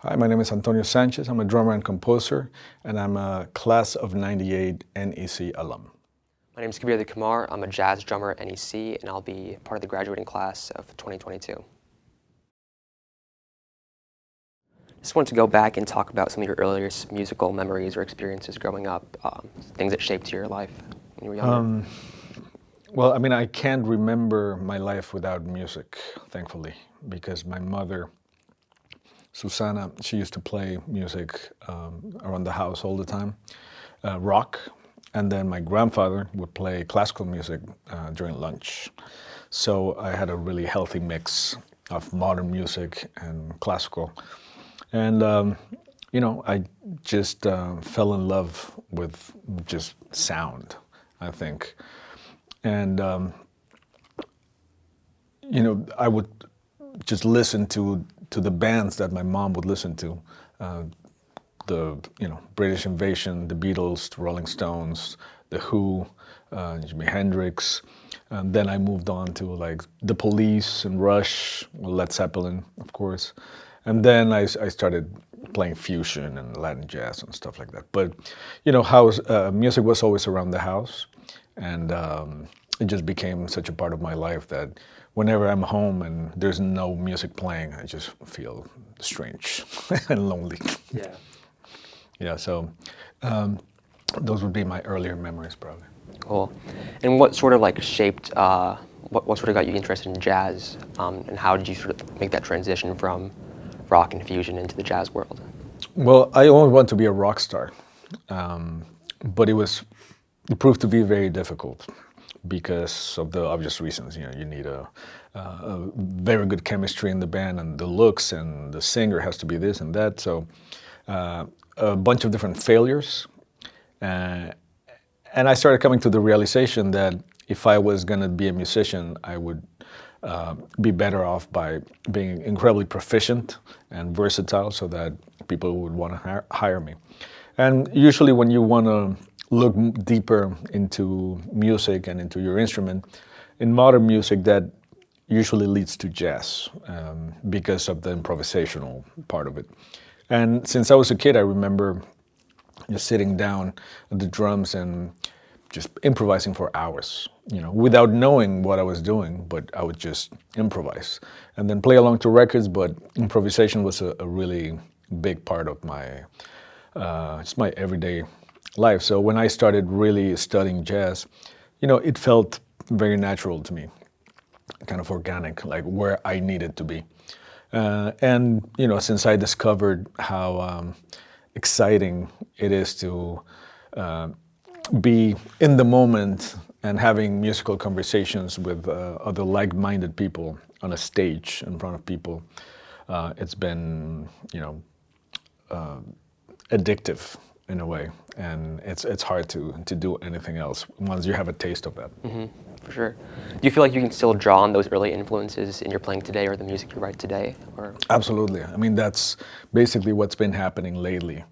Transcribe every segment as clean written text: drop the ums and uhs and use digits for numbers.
Hi, my name is Antonio Sanchez. I'm a drummer and composer, and I'm a class of '98 NEC alum. My name is Kabir Adhiya-Kumar. I'm a jazz drummer at NEC, and I'll be part of the graduating class of 2022. Just wanted to go back and talk about some of your earliest musical memories or experiences growing up, things that shaped your life when you were younger. Well, I mean, I can't remember my life without music, thankfully, because my mother, Susanna, she used to play music around the house all the time, rock, and then my grandfather would play classical music during lunch. So I had a really healthy mix of modern music and classical. And, I just fell in love with just sound, I think. And, I would just listen to the bands that my mom would listen to. The British Invasion, the Beatles, the Rolling Stones, the Who, Jimi Hendrix. And then I moved on to like the Police and Rush, Led Zeppelin, of course. And then I started playing fusion and Latin jazz and stuff like that. But house music was always around the house, and it just became such a part of my life that whenever I'm home and there's no music playing, I just feel strange and lonely. Yeah. Yeah, so those would be my earlier memories, probably. Cool. And what sort of like shaped, what sort of got you interested in jazz, and how did you sort of make that transition from rock and fusion into the jazz world? Well, I always wanted to be a rock star, but it proved to be very difficult because of the obvious reasons. You need a very good chemistry in the band, and the looks, and the singer has to be this and that. So a bunch of different failures, and I started coming to the realization that if I was going to be a musician, I would be better off by being incredibly proficient and versatile, so that people would want to hire me. And usually when you want to look deeper into music and into your instrument, in modern music that usually leads to jazz, because of the improvisational part of it. And since I was a kid, I remember just sitting down at the drums and just improvising for hours, without knowing what I was doing, but I would just improvise and then play along to records. But improvisation was a really big part of my, just my everyday life. So when I started really studying jazz, it felt very natural to me, kind of organic, like where I needed to be. And since I discovered how exciting it is to be in the moment and having musical conversations with other like-minded people on a stage in front of people, it's been addictive in a way, and it's hard to do anything else once you have a taste of that. Mm-hmm, for sure. Do you feel like you can still draw on those early influences in your playing today or the music you write today? Or? Absolutely. I mean, that's basically what's been happening lately.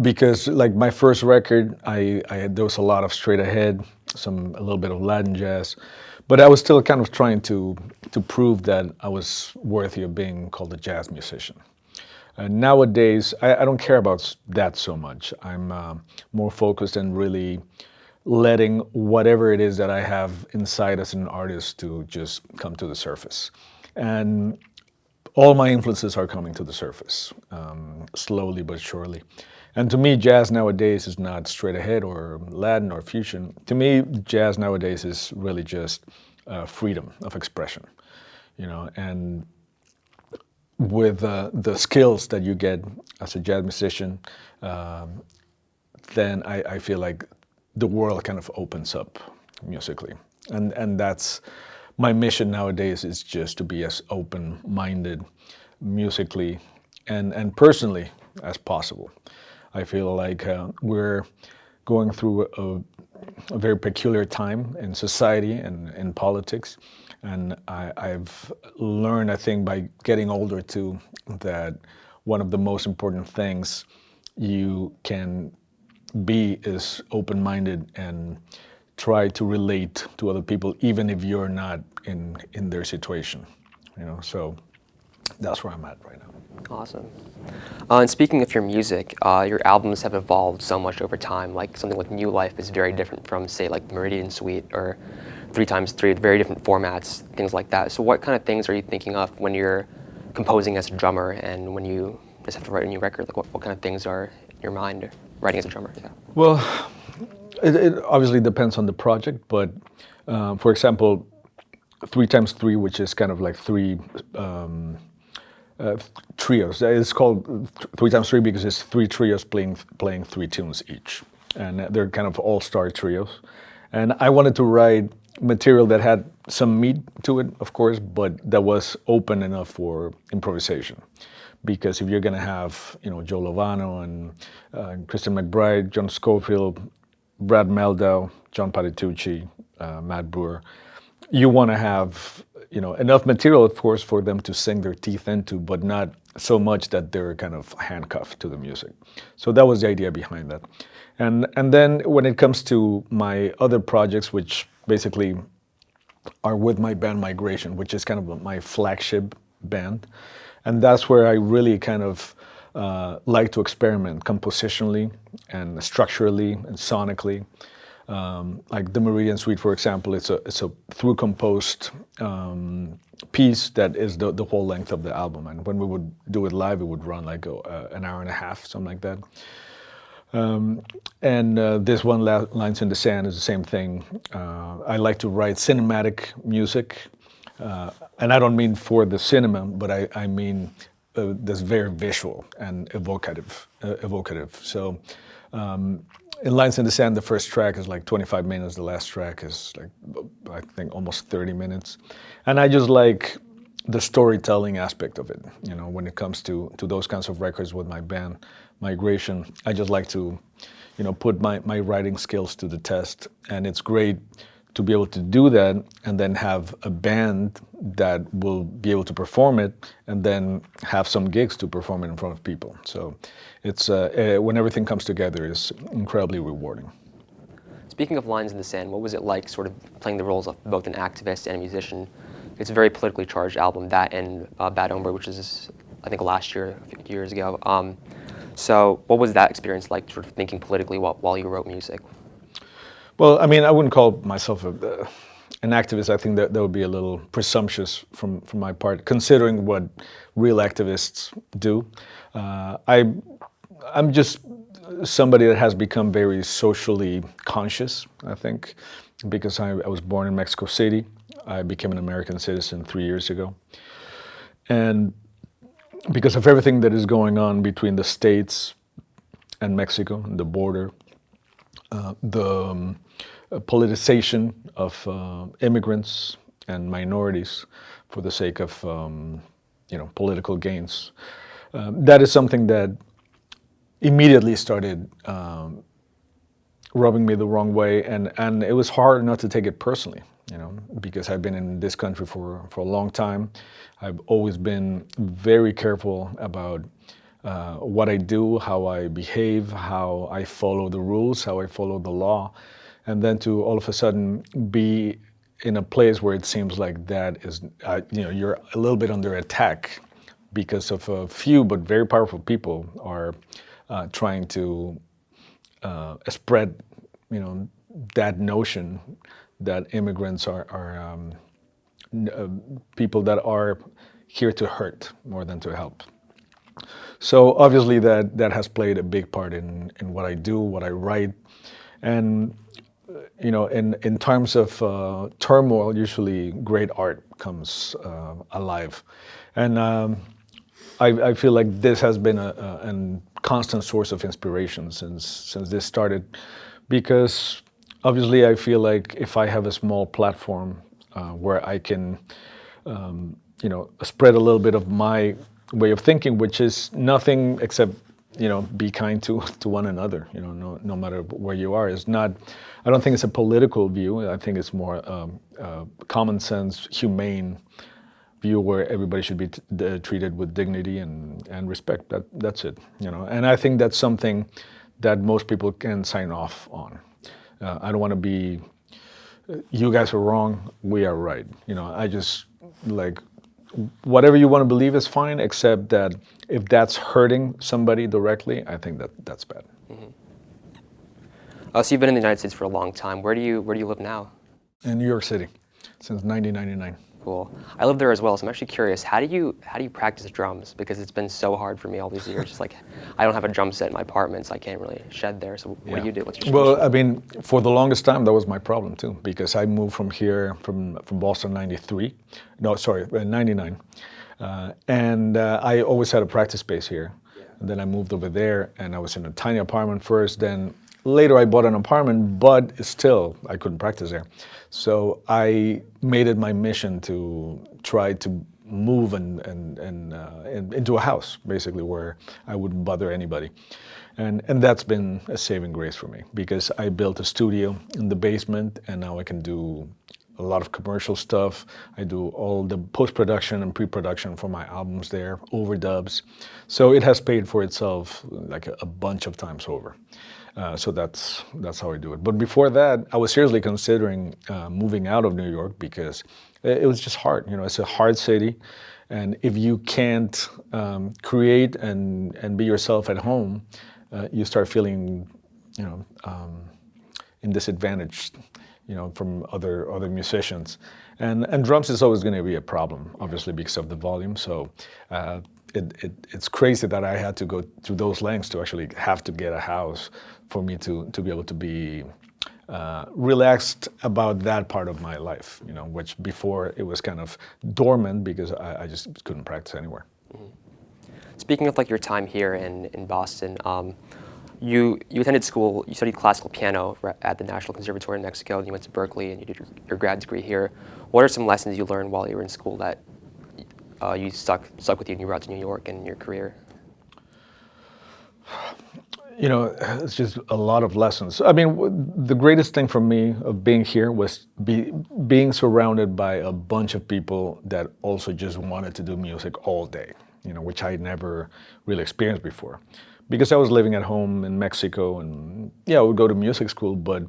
Because like my first record, there was a lot of straight ahead, a little bit of Latin jazz, but I was still kind of trying to prove that I was worthy of being called a jazz musician. Nowadays, I don't care about that so much. I'm more focused and really letting whatever it is that I have inside as an artist to just come to the surface. And all my influences are coming to the surface, slowly but surely. And to me, jazz nowadays is not straight ahead or Latin or fusion. To me, jazz nowadays is really just freedom of expression, and with the skills that you get as a jazz musician, then I feel like the world kind of opens up musically. And that's my mission nowadays, is just to be as open-minded musically and personally as possible. I feel like we're going through a very peculiar time in society and in politics. And I've learned, I think, by getting older too, that one of the most important things you can be is open-minded and try to relate to other people, even if you're not in their situation. So that's where I'm at right now. Awesome. And speaking of your music, your albums have evolved so much over time. Like something like New Life is very different from, say, like Meridian Suite or 3x3, very different formats, things like that. So what kind of things are you thinking of when you're composing as a drummer and when you just have to write a new record? Like what kind of things are in your mind writing as a drummer? Yeah. Well, it obviously depends on the project, but for example, 3x3, which is kind of like three trios. It's called 3x3 because it's three trios playing three tunes each, and they're kind of all-star trios. And I wanted to write material that had some meat to it, of course, but that was open enough for improvisation. Because if you're going to have, Joe Lovano and Kristen McBride, John Scofield, Brad Meldau, John Patitucci, Matt Brewer, you want to have, enough material, of course, for them to sink their teeth into, but not so much that they're kind of handcuffed to the music. So that was the idea behind that. And then when it comes to my other projects, which basically are with my band Migration, which is kind of my flagship band. And that's where I really kind of like to experiment compositionally and structurally and sonically. Like the Meridian Suite, for example, it's a through composed piece that is the whole length of the album. And when we would do it live, it would run like an hour and a half, something like that. And this one, Lines in the Sand, is the same thing. I like to write cinematic music, and I don't mean for the cinema, but I mean that's very visual and evocative. So in Lines in the Sand, the first track is like 25 minutes. The last track is like, I think, almost 30 minutes. And I just like the storytelling aspect of it. When it comes to those kinds of records with my band, Migration, I just like to, put my writing skills to the test. And it's great to be able to do that and then have a band that will be able to perform it and then have some gigs to perform it in front of people. So it's when everything comes together, it's incredibly rewarding. Speaking of Lines in the Sand, what was it like sort of playing the roles of both an activist and a musician? It's a very politically charged album, that and Bad Hombre, which is, I think, last year, a few years ago. So what was that experience like, sort of thinking politically while you wrote music? Well, I mean, I wouldn't call myself an activist. I think that would be a little presumptuous from my part, considering what real activists do. I'm just somebody that has become very socially conscious, I think, because I was born in Mexico City. I became an American citizen 3 years ago. And because of everything that is going on between the States and Mexico, the border, the politicization of immigrants and minorities for the sake of political gains. That is something that immediately started rubbing me the wrong way, and it was hard not to take it personally, because I've been in this country for a long time. I've always been very careful about what I do, how I behave, how I follow the rules, how I follow the law, and then to all of a sudden be in a place where it seems like that is, you're a little bit under attack because of a few but very powerful people are trying to spread, that notion that immigrants are people that are here to hurt more than to help. So obviously that has played a big part in what I do, what I write, and in terms of turmoil, usually great art comes alive, and I feel like this has been a constant source of inspiration since this started, because obviously I feel like if I have a small platform where I can, spread a little bit of my way of thinking, which is nothing except, be kind to one another, no matter where you are. It's not, I don't think it's a political view. I think it's more a common sense, humane view where everybody should be treated with dignity and respect. That's it, And I think that's something that most people can sign off on. I don't want to be, you guys are wrong, we are right. I just like whatever you want to believe is fine, except that if that's hurting somebody directly, I think that's bad. So you've been in the United States for a long time. Where do you live now? In New York City, since 1999. Cool. I live there as well, so I'm actually curious. How do you practice drums? Because it's been so hard for me all these years. Just like I don't have a drum set in my apartment, so I can't really shed there. So what do you do? What's your Well, solution? I mean, for the longest time, that was my problem too, because I moved from here, from Boston, '93. No, sorry, '99. I always had a practice space here. And then I moved over there, and I was in a tiny apartment first. Then later, I bought an apartment, but still, I couldn't practice there. So I made it my mission to try to move and into a house, basically, where I wouldn't bother anybody. And that's been a saving grace for me, because I built a studio in the basement, and now I can do a lot of commercial stuff. I do all the post-production and pre-production for my albums there, overdubs. So it has paid for itself like a bunch of times over. So that's how I do it. But before that, I was seriously considering moving out of New York, because it was just hard. You know, it's a hard city, and if you can't create and be yourself at home, you start feeling, you know, disadvantaged, you know, from other musicians, and drums is always going to be a problem, obviously, because of the volume. So it's crazy that I had to go through those lengths to actually have to get a house for me to be able to be relaxed about that part of my life, you know, which before it was kind of dormant because I just couldn't practice anywhere. Speaking of like your time here in Boston, you attended school, you studied classical piano at the National Conservatory in Mexico, and you went to Berkeley and you did your grad degree here. What are some lessons you learned while you were in school that you stuck with you and you brought to New York and your career? You know, it's just a lot of lessons. I mean, the greatest thing for me of being here was being surrounded by a bunch of people that also just wanted to do music all day, you know, which I never really experienced before. Because I was living at home in Mexico, and yeah, I would go to music school, but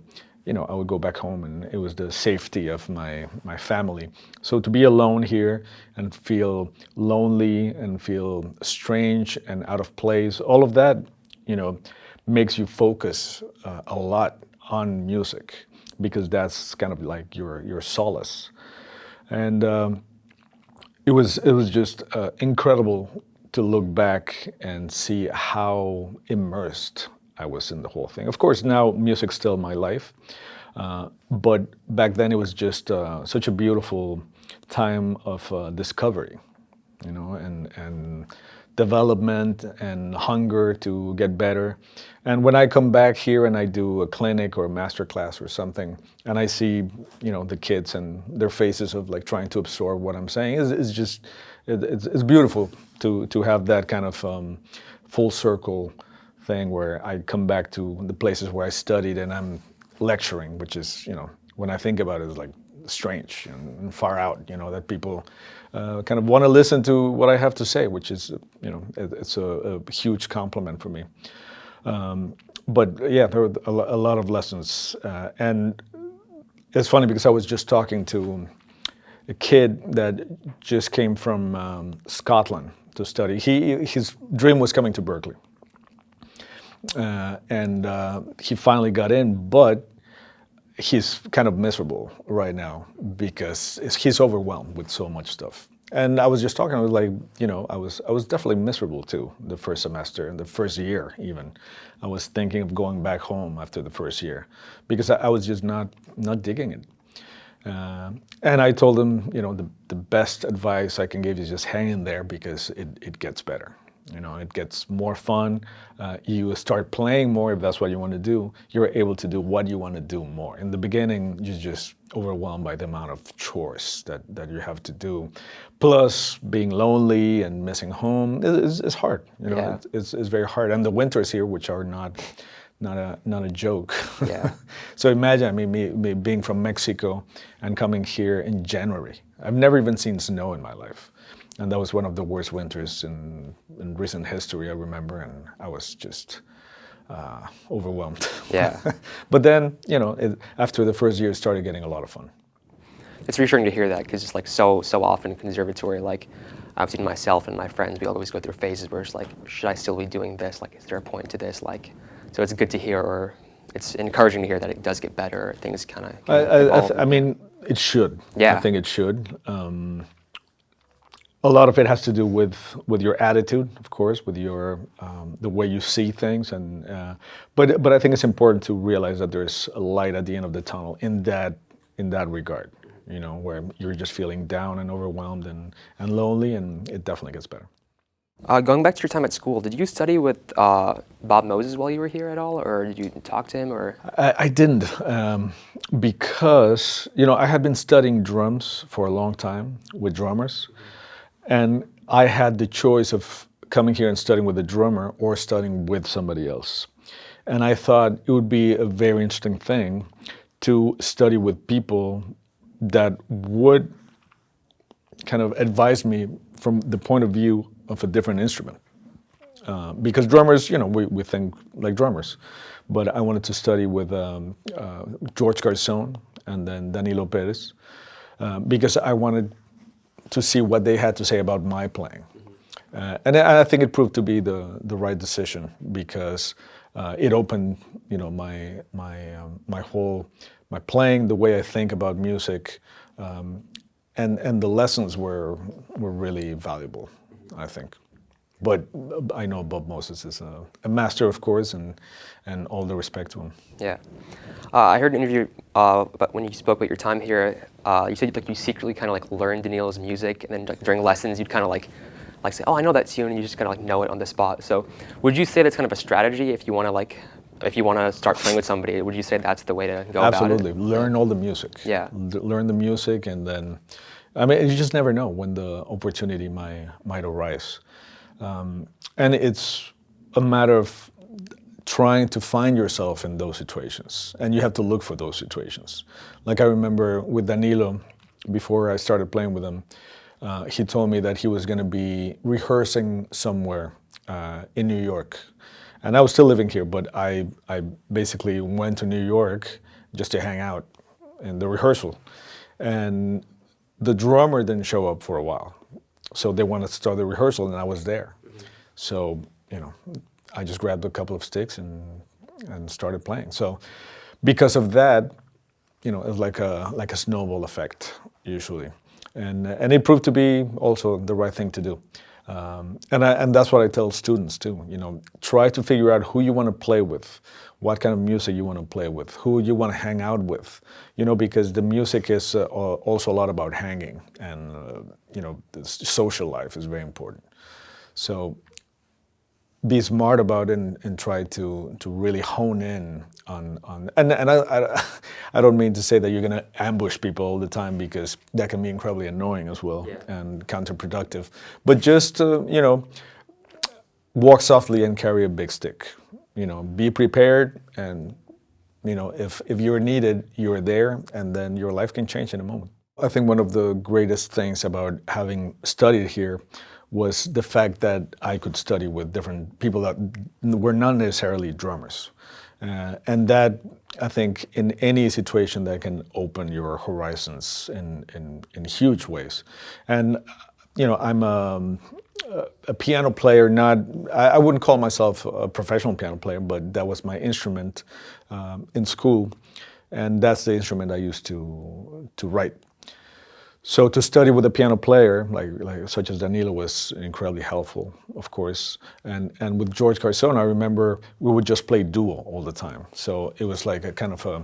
you know, I would go back home and it was the safety of my family. So to be alone here and feel lonely and feel strange and out of place, all of that, you know, makes you focus a lot on music, because that's kind of like your solace. And it was just incredible to look back and see how immersed I was in the whole thing. Of course, now music's still my life, but back then it was just such a beautiful time of discovery, you know, and development and hunger to get better. And when I come back here and I do a clinic or a master class or something, and I see, you know, the kids and their faces of like trying to absorb what I'm saying, it's just, it's beautiful to have that kind of full circle thing where I come back to the places where I studied and I'm lecturing, which is, you know, when I think about it, it's like strange and far out, you know, that people kind of want to listen to what I have to say, which is, you know, it's a huge compliment for me. But yeah, there were a lot of lessons. And it's funny because I was just talking to a kid that just came from Scotland to study. His dream was coming to Berkeley. And he finally got in, but he's kind of miserable right now because he's overwhelmed with so much stuff. And I was just talking, I was like, you know, I was definitely miserable too, the first semester and the first year even. I was thinking of going back home after the first year because I was just not digging it. And I told him, you know, the best advice I can give you is just hang in there because it gets better. You know, it gets more fun. You start playing more if that's what you want to do. You're able to do what you want to do more. In the beginning, you're just overwhelmed by the amount of chores that you have to do. Plus, being lonely and missing home is hard. You know, Yeah. it's very hard. And the winters here, which are not a joke. Yeah. So imagine, I mean, me being from Mexico and coming here in January. I've never even seen snow in my life. And that was one of the worst winters in recent history, I remember, and I was just overwhelmed. Yeah. But then, you know, after the first year, it started getting a lot of fun. it's reassuring to hear that, because it's like so often in conservatory, like I've seen myself and my friends, we always go through phases where it's like, should I still be doing this? Like, is there a point to this? Like, so it's good to hear, or it's encouraging to hear that it does get better. Things kind of evolve. I mean, it should. Yeah. I think it should. A lot of it has to do with your attitude, of course, with your the way you see things, and but I think it's important to realize that there's a light at the end of the tunnel in that regard. You know, where you're just feeling down and overwhelmed and lonely, and it definitely gets better. Going back to your time at school, did you study with Bob Moses while you were here at all, or did you talk to him, or? I didn't, because, you know, I had been studying drums for a long time with drummers, and I had the choice of coming here and studying with a drummer or studying with somebody else. And I thought it would be a very interesting thing to study with people that would kind of advise me from the point of view of a different instrument. Because drummers, you know, we think like drummers. But I wanted to study with George Garzón and then Danilo Perez, because I wanted to see what they had to say about my playing. And I think it proved to be the right decision, because it opened, you know, my playing, the way I think about music, and the lessons were really valuable, I think. But I know Bob Moses is a master, of course, and all the respect to him. Yeah. I heard an interview about when you spoke about your time here. You said like you secretly kind of like learned Danilo's music, and then like, during lessons you'd kind of like say, oh, I know that tune, and you just kind of like know it on the spot. So would you say that's kind of a strategy if you want to start playing with somebody? Would you say that's the way to go about it? Absolutely. Learn all the music. Yeah. Learn the music, and then, I mean, you just never know when the opportunity might arise. And it's a matter of trying to find yourself in those situations, and you have to look for those situations. Like I remember with Danilo, before I started playing with him, he told me that he was going to be rehearsing somewhere in New York. And I was still living here, but I basically went to New York just to hang out in the rehearsal. And the drummer didn't show up for a while. So they wanted to start the rehearsal, and I was there. So, you know, I just grabbed a couple of sticks and started playing. So because of that, you know, it was like a snowball effect, usually. And it proved to be also the right thing to do. And that's what I tell students too, you know, try to figure out who you want to play with, what kind of music you want to play with, who you want to hang out with, you know, because the music is also a lot about hanging, and, you know, the social life is very important. So be smart about it, and try to really hone in on and I don't mean to say that you're going to ambush people all the time, because that can be incredibly annoying as well, and counterproductive. But just you know, walk softly and carry a big stick. You know, be prepared, and you know, if you're needed, you're there, and then your life can change in a moment. I think one of the greatest things about having studied here was the fact that I could study with different people that were not necessarily drummers. And that, I think, in any situation, that can open your horizons in huge ways. And, you know, I'm a piano player, I wouldn't call myself a professional piano player, but that was my instrument in school. And that's the instrument I used to write. So to study with a piano player, like such as Danilo, was incredibly helpful, of course. And with George Garzón, I remember we would just play duo all the time. So it was like a kind of a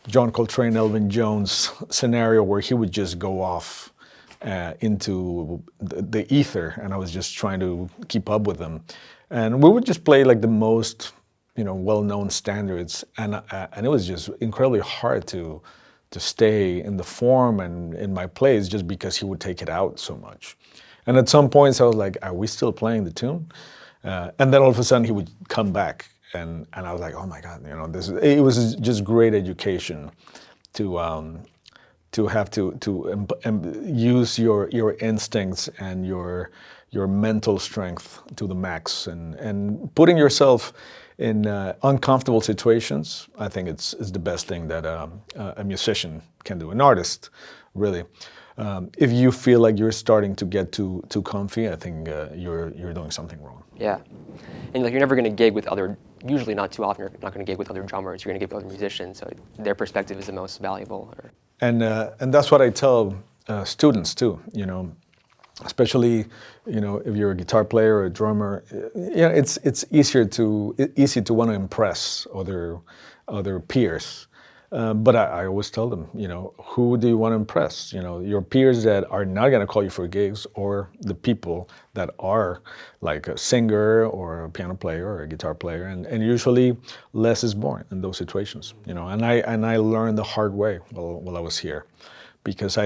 John Coltrane, Elvin Jones scenario, where he would just go off into the ether, and I was just trying to keep up with them. And we would just play like the most, you know, well-known standards, and it was just incredibly hard to stay in the form and in my plays, just because he would take it out so much. And at some points I was like, are we still playing the tune? And then all of a sudden he would come back, and I was like, oh my God, you know, it was just great education to have to use your instincts and your mental strength to the max, and putting yourself in uncomfortable situations. I think it's the best thing that a musician can do, an artist really. If you feel like you're starting to get too comfy, I think you're doing something wrong. Yeah, and like you're never going to gig with other. Usually, not too often. You're not going to gig with other drummers. You're going to gig with other musicians. So their perspective is the most valuable. And that's what I tell students too. You know, especially if you're a guitar player or a drummer, it's easy to want to impress other peers. But I always tell them, who do you want to impress? Your peers that are not going to call you for gigs, or the people that are like a singer or a piano player or a guitar player, and usually less is more in those situations. And I learned the hard way while I was here, because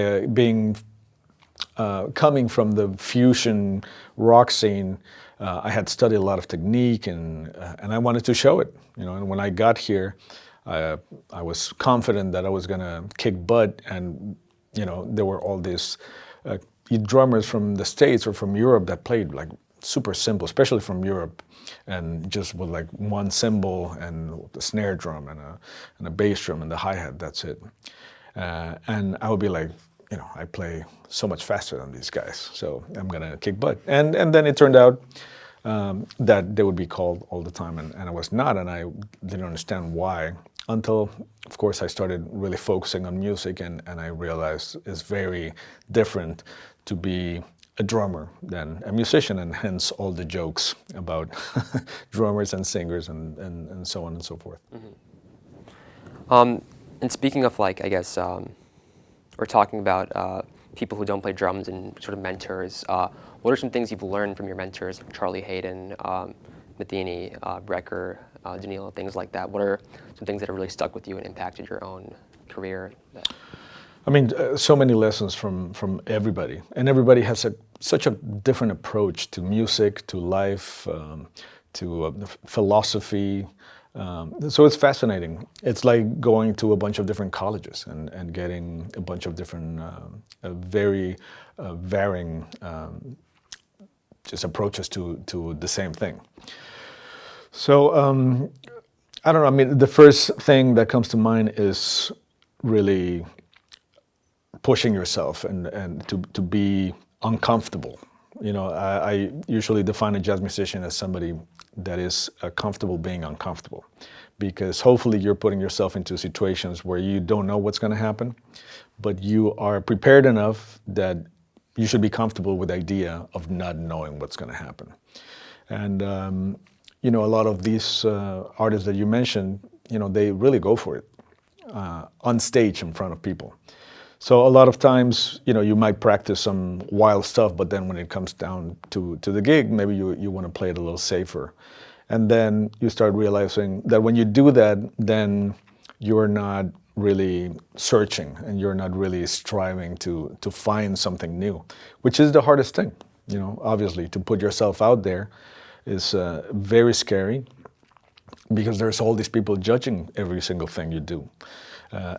coming from the fusion rock scene, I had studied a lot of technique, and I wanted to show it. And when I got here, I was confident that I was gonna kick butt, and there were all these drummers from the States or from Europe that played like super simple, especially from Europe, and just with like one cymbal and the snare drum and a bass drum and the hi-hat. That's it. And I would be like, I play so much faster than these guys, so I'm gonna kick butt. And then it turned out that they would be called all the time, and I was not, and I didn't understand why, until, of course, I started really focusing on music, and I realized it's very different to be a drummer than a musician, and hence all the jokes about drummers and singers and so on and so forth. Mm-hmm. And speaking of, like, I guess, we're talking about people who don't play drums and sort of mentors. What are some things you've learned from your mentors, like Charlie Hayden, Metheny, Brecker, Danilo, things like that? What are some things that have really stuck with you and impacted your own career? I mean, so many lessons from everybody, and everybody has such a different approach to music, to life, to philosophy. So it's fascinating. It's like going to a bunch of different colleges and getting a bunch of different, very varying just approaches to the same thing. So I don't know. I mean, the first thing that comes to mind is really pushing yourself and to be uncomfortable. I usually define a jazz musician as somebody that is comfortable being uncomfortable, because hopefully you're putting yourself into situations where you don't know what's going to happen, but you are prepared enough that you should be comfortable with the idea of not knowing what's going to happen. And a lot of these artists that you mentioned, they really go for it on stage in front of people. So a lot of times, you might practice some wild stuff, but then when it comes down to the gig, maybe you want to play it a little safer. And then you start realizing that when you do that, then you're not really searching, and you're not really striving to find something new, which is the hardest thing. Obviously, to put yourself out there is very scary, because there's all these people judging every single thing you do.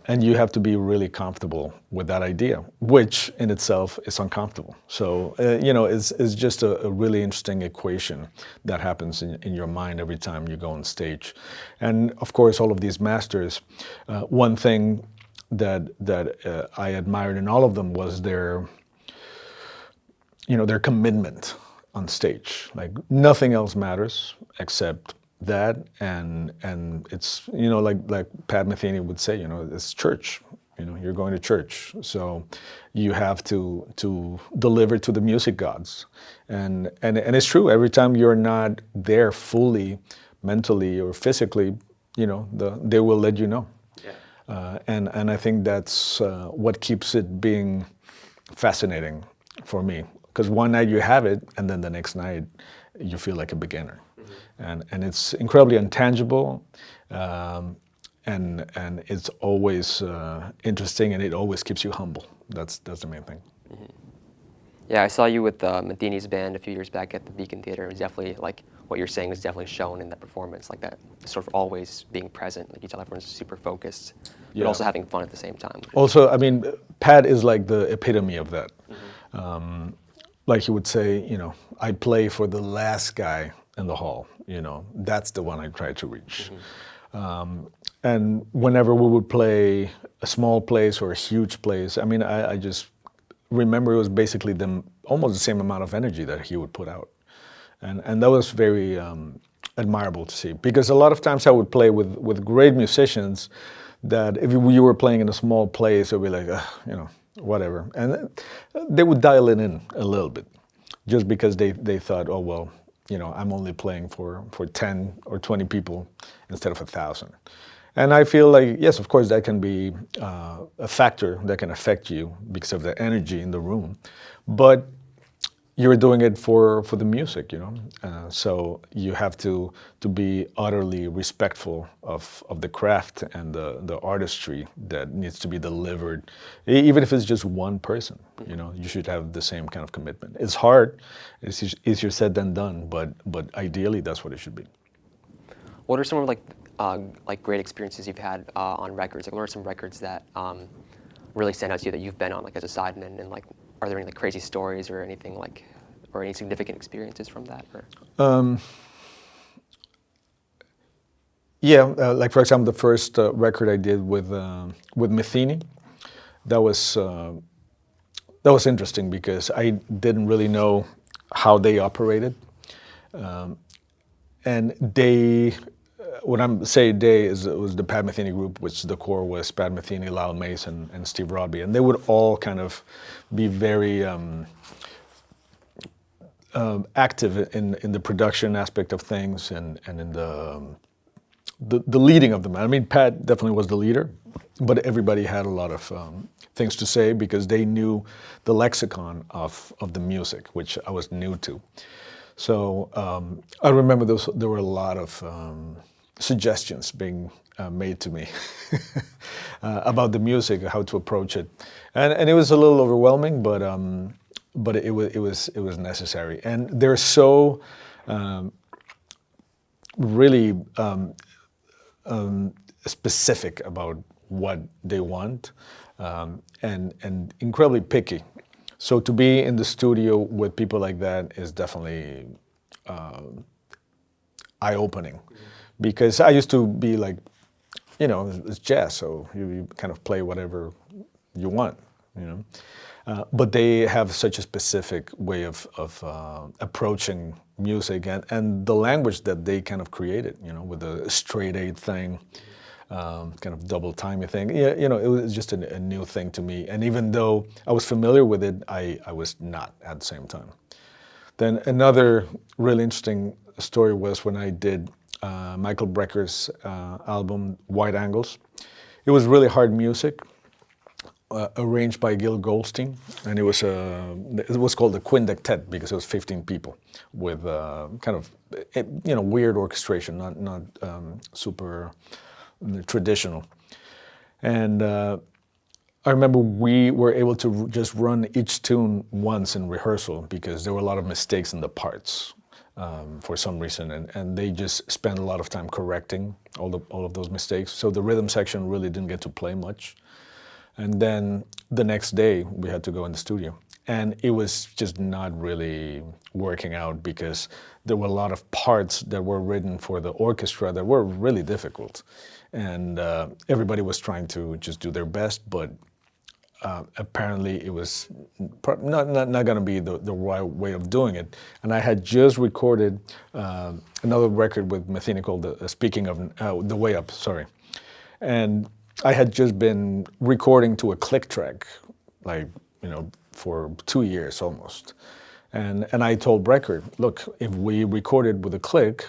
And you have to be really comfortable with that idea, which in itself is uncomfortable. So, it's just a really interesting equation that happens in your mind every time you go on stage. And of course, all of these masters, one thing that I admired in all of them was their commitment on stage. Like, nothing else matters except that, and it's like Pat Metheny would say, it's church. You're going to church, so you have to deliver to the music gods, and it's true. Every time you're not there fully, mentally or physically, they will let you know. Yeah. And I think that's what keeps it being fascinating for me, because one night you have it, and then the next night you feel like a beginner. And it's incredibly intangible, and it's always interesting, and it always keeps you humble. That's the main thing. Mm-hmm. Yeah, I saw you with Metheny's band a few years back at the Beacon Theater. It was definitely, like, what you're saying is definitely shown in that performance, like that sort of always being present. Like, you tell everyone's super focused, but also having fun at the same time. Also, I mean, Pat is like the epitome of that. Mm-hmm. Like he would say, I play for the last guy in the hall. That's the one I try to reach. And whenever we would play a small place or a huge place, I mean, I just remember it was basically almost the same amount of energy that he would put out. And that was very admirable to see, because a lot of times I would play with great musicians that if you were playing in a small place, it would be like, whatever. And they would dial it in a little bit just because they thought, oh, well, I'm only playing for 10 or 20 people instead of 1,000. And I feel like, yes, of course, that can be a factor that can affect you because of the energy in the room. But you're doing it for the music, so you have to be utterly respectful of the craft and the artistry that needs to be delivered, even if it's just one person. You should have the same kind of commitment. It's hard, it's easier said than done, but ideally that's what it should be. What are some of like great experiences you've had on records? Like, what are some records that really stand out to you that you've been on, like as a side, and like, are there any like crazy stories or anything like, or any significant experiences from that? Or? Yeah, like for example, the first record I did with Metheny, that was interesting because I didn't really know how they operated, and they. When I'm saying they, it was the Pat Metheny group, which the core was Pat Metheny, Lyle Mason, and Steve Robbie, and they would all kind of be very active in the production aspect of things and in the leading of them. I mean, Pat definitely was the leader, but everybody had a lot of things to say because they knew the lexicon of the music, which I was new to. So I remember there were a lot of suggestions being made to me about the music, how to approach it, and it was a little overwhelming, but it was necessary. And they're so really specific about what they want, and incredibly picky. So to be in the studio with people like that is definitely eye-opening. Because I used to be like, it's jazz, so you kind of play whatever you want, but they have such a specific way of approaching music and the language that they kind of created, with the straight eight thing, kind of double timey thing. Yeah, it was just a new thing to me. And even though I was familiar with it, I was not at the same time. Then another really interesting story was when I did Michael Brecker's album, Wide Angles. It was really hard music, arranged by Gil Goldstein, and it was called the Quindectet because it was 15 people with kind of weird orchestration, not super traditional. And I remember we were able to just run each tune once in rehearsal because there were a lot of mistakes in the parts. For some reason, and they just spent a lot of time correcting all of those mistakes. So the rhythm section really didn't get to play much. And then the next day we had to go in the studio, and it was just not really working out because there were a lot of parts that were written for the orchestra that were really difficult, and everybody was trying to just do their best, but apparently it was not going to be the right way of doing it. And I had just recorded another record with Metheny called Speaking of The Way Up, sorry. And I had just been recording to a click track, like, for 2 years almost. And I told Brecker, look, if we recorded with a click,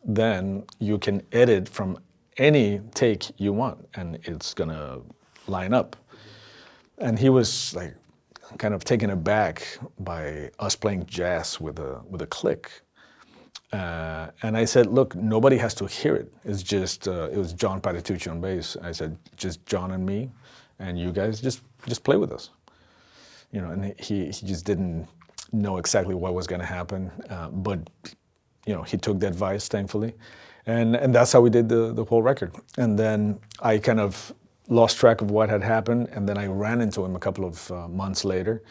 then you can edit from any take you want and it's going to line up. And he was like kind of taken aback by us playing jazz with a click. And I said, look, nobody has to hear it. It's just, it was John Patitucci on bass. I said, just John and me, and you guys just play with us. And he just didn't know exactly what was going to happen. But, he took the advice, thankfully. And that's how we did the whole record. And then I kind of lost track of what had happened, and then I ran into him a couple of months later,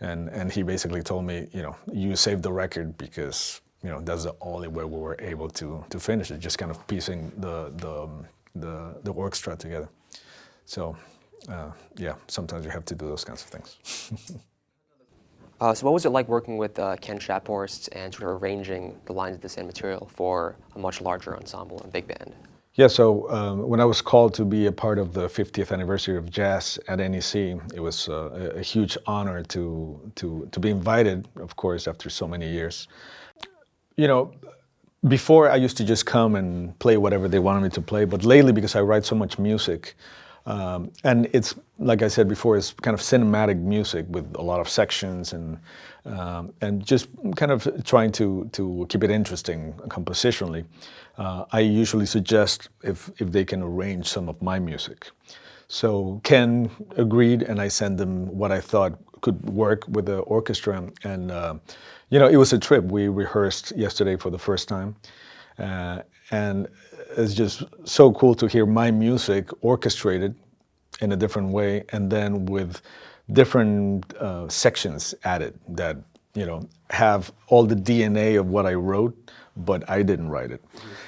and he basically told me, you saved the record because that's the only way we were able to finish it, just kind of piecing the orchestra together. So yeah, sometimes you have to do those kinds of things. So what was it like working with Ken Shaphorst and sort of arranging the lines of the same material for a much larger ensemble and big band? Yeah, so when I was called to be a part of the 50th anniversary of jazz at NEC, it was a huge honor to be invited, of course, after so many years. Before I used to just come and play whatever they wanted me to play, but lately, because I write so much music, and it's, like I said before, it's kind of cinematic music with a lot of sections and just kind of trying to keep it interesting compositionally. I usually suggest if they can arrange some of my music. So Ken agreed, and I sent them what I thought could work with the orchestra. And it was a trip. We rehearsed yesterday for the first time, and it's just so cool to hear my music orchestrated in a different way, and then with different sections added that have all the DNA of what I wrote, but I didn't write it.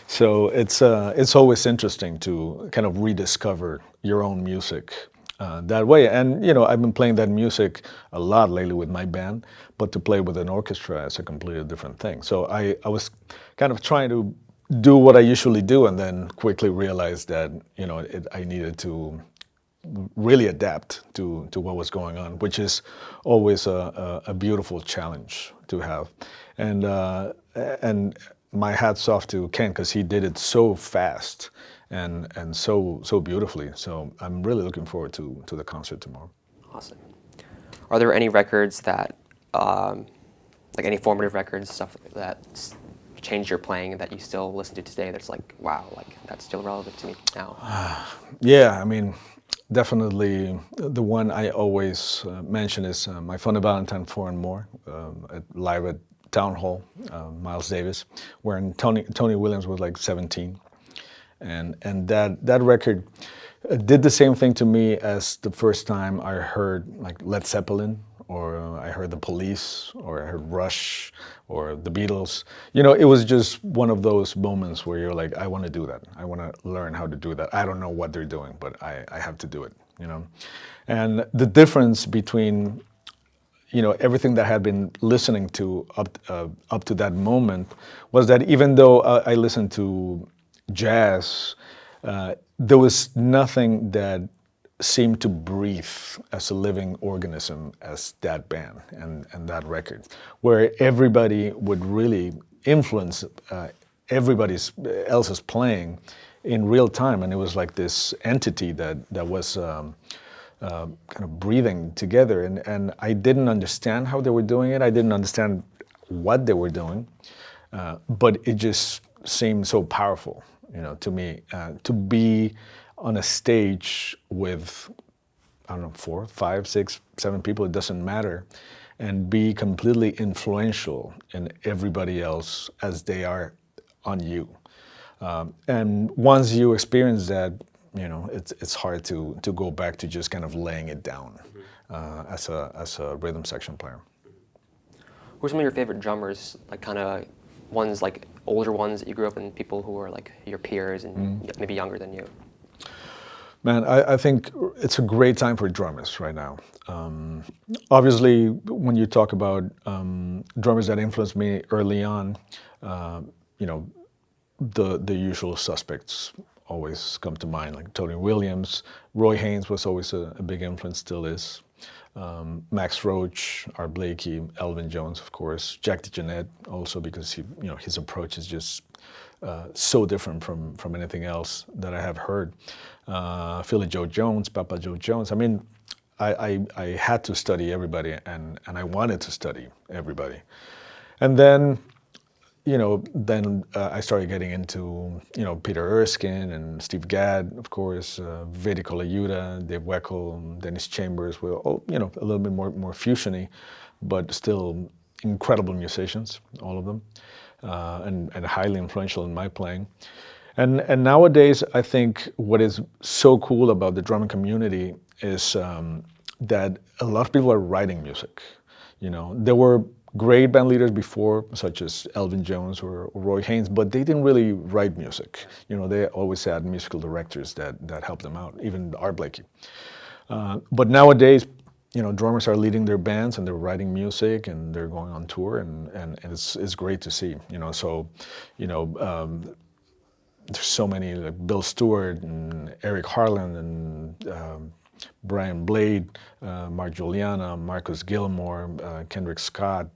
So it's always interesting to kind of rediscover your own music that way. And I've been playing that music a lot lately with my band, but to play with an orchestra is a completely different thing. So I was kind of trying to do what I usually do, and then quickly realized that I needed to really adapt to what was going on, which is always a beautiful challenge to have. And my hat's off to Ken, because he did it so fast and so beautifully. So I'm really looking forward to the concert tomorrow. Awesome. Are there any records that, like any formative records, stuff that changed your playing that you still listen to today that's like, wow, like that's still relevant to me now? Yeah, I mean, definitely the one I always mention is my Funny Valentine 4 and More, live at Town Hall, Miles Davis, where Tony Williams was like 17. And that record did the same thing to me as the first time I heard like Led Zeppelin, or I heard the Police, or I heard Rush, or the Beatles. It was just one of those moments where you're like, I want to do that. I want to learn how to do that. I don't know what they're doing, but I have to do it, And the difference between, everything that I had been listening to up to that moment was that even though I listened to jazz, there was nothing that seemed to breathe as a living organism as that band and that record, where everybody would really influence everybody else's playing in real time, and it was like this entity that was kind of breathing together, and I didn't understand how they were doing it. I didn't understand what they were doing, but it just seemed so powerful, to me, to be on a stage with, I don't know, 4, 5, 6, 7 people, it doesn't matter, and be completely influential in everybody else as they are on you. And once you experience that, it's hard to go back to just kind of laying it down as a rhythm section player. Who are some of your favorite drummers, like kind of ones like older ones that you grew up in, people who are like your peers and maybe younger than you? Man, I think it's a great time for drummers right now. Obviously, when you talk about drummers that influenced me early on, the usual suspects always come to mind, like Tony Williams. Roy Haynes was always a big influence, still is. Max Roach, Art Blakey, Elvin Jones, of course. Jack DeJohnette also, because his approach is just so different from anything else that I have heard. Philly Joe Jones, Papa Joe Jones. I mean, I had to study everybody, and I wanted to study everybody. And then, I started getting into, Peter Erskine and Steve Gadd, of course, Vedi Colaiuta, Dave Weckl, Dennis Chambers, were all, a little bit more fusiony, but still incredible musicians, all of them, and highly influential in my playing. And nowadays, I think what is so cool about the drumming community is that a lot of people are writing music. There were great band leaders before, such as Elvin Jones or Roy Haynes, but they didn't really write music. You know, they always had musical directors that helped them out, even Art Blakey. But nowadays, you know, drummers are leading their bands and they're writing music and they're going on tour, and it's great to see. You know, so, you know, there's so many, like Bill Stewart and Eric Harlan and Brian Blade, Mark Juliana, Marcus Gilmore, Kendrick Scott,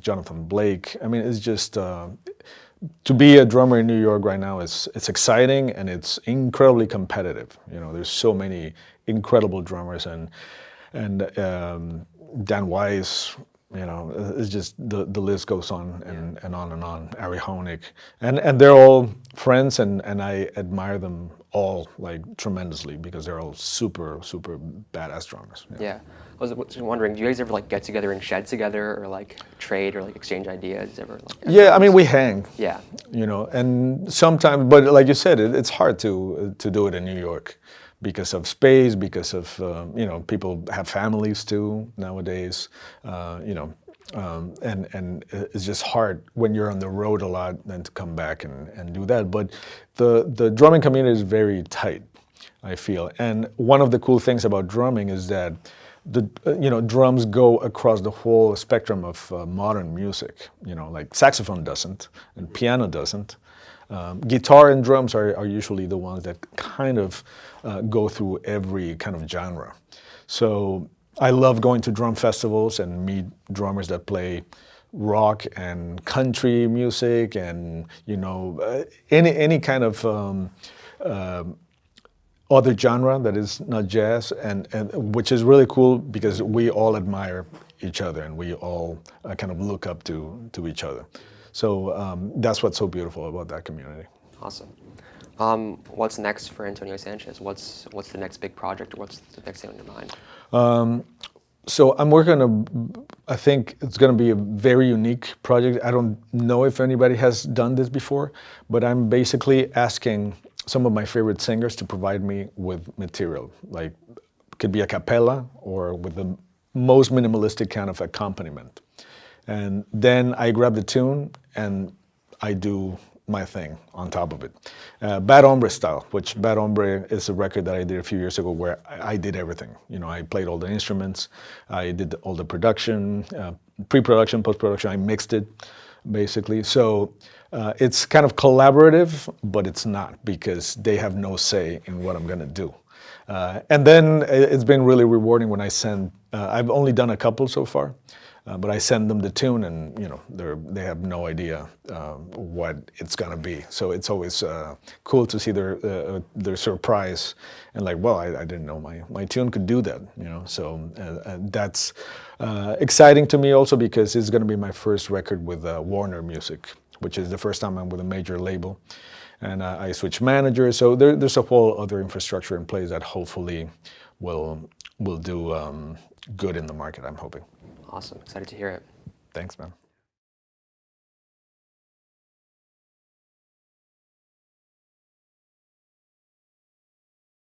Jonathan Blake. I mean, it's just to be a drummer in New York right now it's exciting and it's incredibly competitive. You know, there's so many incredible drummers and Dan Weiss. You know, it's just the list goes on and on and on. Ari Honig, and they're all friends, and I admire them all like tremendously because they're all super badass drummers. Yeah. I was wondering, do you guys ever like get together and shed together, or like trade, or like exchange ideas? Ever? Like, yeah, I mean we hang. Yeah. You know, and sometimes, but like you said, it's hard to do it in New York because of space, because of you know, people have families too nowadays. You know, and it's just hard when you're on the road a lot then to come back and do that. But the drumming community is very tight, I feel. And one of the cool things about drumming is that you know, drums go across the whole spectrum of modern music. You know, like saxophone doesn't, and piano doesn't. Guitar and drums are usually the ones that kind of go through every kind of genre. So I love going to drum festivals and meet drummers that play rock and country music, and you know, any kind of other genre that is not jazz, and which is really cool because we all admire each other and we all kind of look up to each other. So that's what's so beautiful about that community. Awesome. What's next for Antonio Sanchez? What's the next big project, or what's the next thing on your mind? So I'm working on I think it's going to be a very unique project. I don't know if anybody has done this before, but I'm basically asking some of my favorite singers to provide me with material. Like, it could be a cappella or with the most minimalistic kind of accompaniment. And then I grab the tune and I do my thing on top of it. Bad Hombre style, which Bad Hombre is a record that I did a few years ago where I did everything. You know, I played all the instruments, I did all the production, pre-production, post-production, I mixed it, basically. So it's kind of collaborative, but it's not, because they have no say in what I'm gonna do. And then it's been really rewarding when I send, I've only done a couple so far, but I send them the tune, and you know, they have no idea what it's gonna be. So it's always cool to see their surprise and like, well, I didn't know my tune could do that. You know, so that's exciting to me also, because it's gonna be my first record with Warner Music, which is the first time I'm with a major label. And I switched managers, so there's a whole other infrastructure in place that hopefully will do good in the market, I'm hoping. Awesome, excited to hear it. Thanks, man.